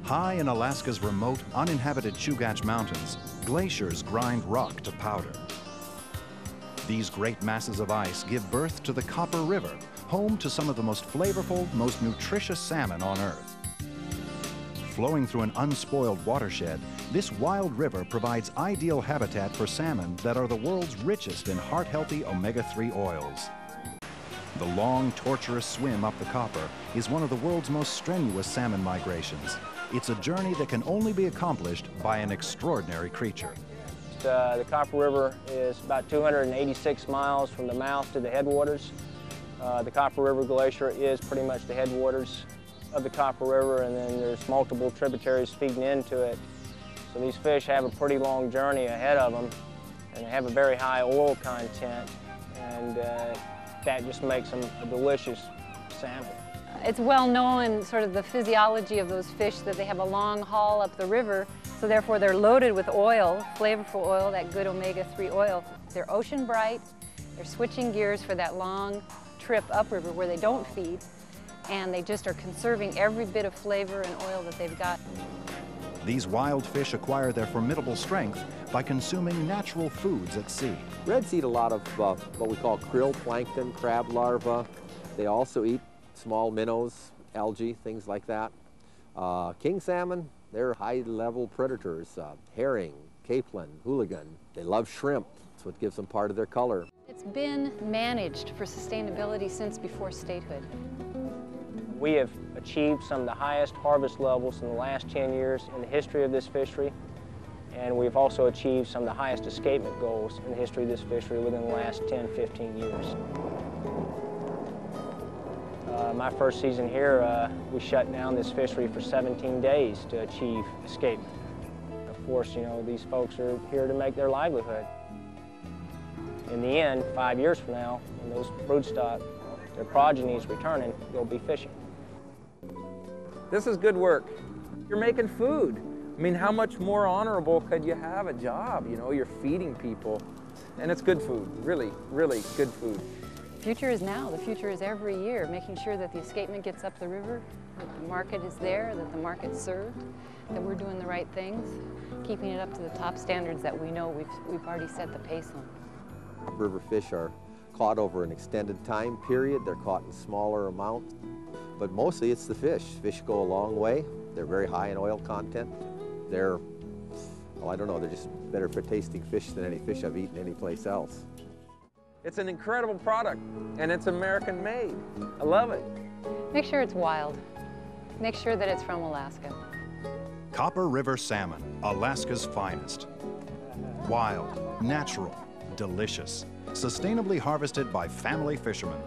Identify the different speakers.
Speaker 1: High in Alaska's remote, uninhabited Chugach Mountains, glaciers grind rock to powder. These great masses of ice give birth to the Copper River, home to some of the most flavorful, most nutritious salmon on Earth. Flowing through an unspoiled watershed, this wild river provides ideal habitat for salmon that are the world's richest in heart-healthy omega-3 oils. The long, torturous swim up the Copper is one of the world's most strenuous salmon migrations. It's a journey that can only be accomplished by an extraordinary creature.
Speaker 2: The Copper River is about 286 miles from the mouth to the headwaters. The Copper River Glacier is pretty much the headwaters of the Copper River, and then there's multiple tributaries feeding into it. So these fish have a pretty long journey ahead of them, and they have a very high oil content, and that just makes them a delicious salmon.
Speaker 3: It's well known, sort of the physiology of those fish, that they have a long haul up the river, so therefore they're loaded with oil, flavorful oil, that good omega-3 oil. They're ocean bright, they're switching gears for that long trip upriver where they don't feed, and they just are conserving every bit of flavor and oil that they've got.
Speaker 1: These wild fish acquire their formidable strength by consuming natural foods at sea.
Speaker 4: Reds eat a lot of what we call krill plankton, crab larvae. They also eat small minnows, algae, things like that. King salmon, they're high-level predators. Herring, capelin, hooligan. They love shrimp. That's what gives them part of their color.
Speaker 3: It's been managed for sustainability since before statehood.
Speaker 2: We have achieved some of the highest harvest levels in the last 10 years in the history of this fishery, and we've also achieved some of the highest escapement goals in the history of this fishery within the last 10, 15 years. My first season here, we shut down this fishery for 17 days to achieve escapement. Of course, you know, these folks are here to make their livelihood. In the end, 5 years from now, when those broodstock, their progeny is returning, they'll be fishing.
Speaker 5: This is good work. You're making food. I mean, how much more honorable could you have a job? You know, you're feeding people, and it's good food, really, really good food.
Speaker 3: The future is now. The future is every year, making sure that the escapement gets up the river, that the market is there, that the market's served, that we're doing the right things, keeping it up to the top standards that we know we've already set the pace on.
Speaker 4: River fish are caught over an extended time period. They're caught in smaller amounts, but mostly it's the fish. Fish go a long way. They're very high in oil content. They're, well, I don't know, they're just better for tasting fish than any fish I've eaten anyplace else.
Speaker 5: It's an incredible product, and it's American made. I love it.
Speaker 3: Make sure it's wild. Make sure that it's from Alaska.
Speaker 1: Copper River Salmon, Alaska's finest. Wild, natural, delicious, sustainably harvested by family fishermen.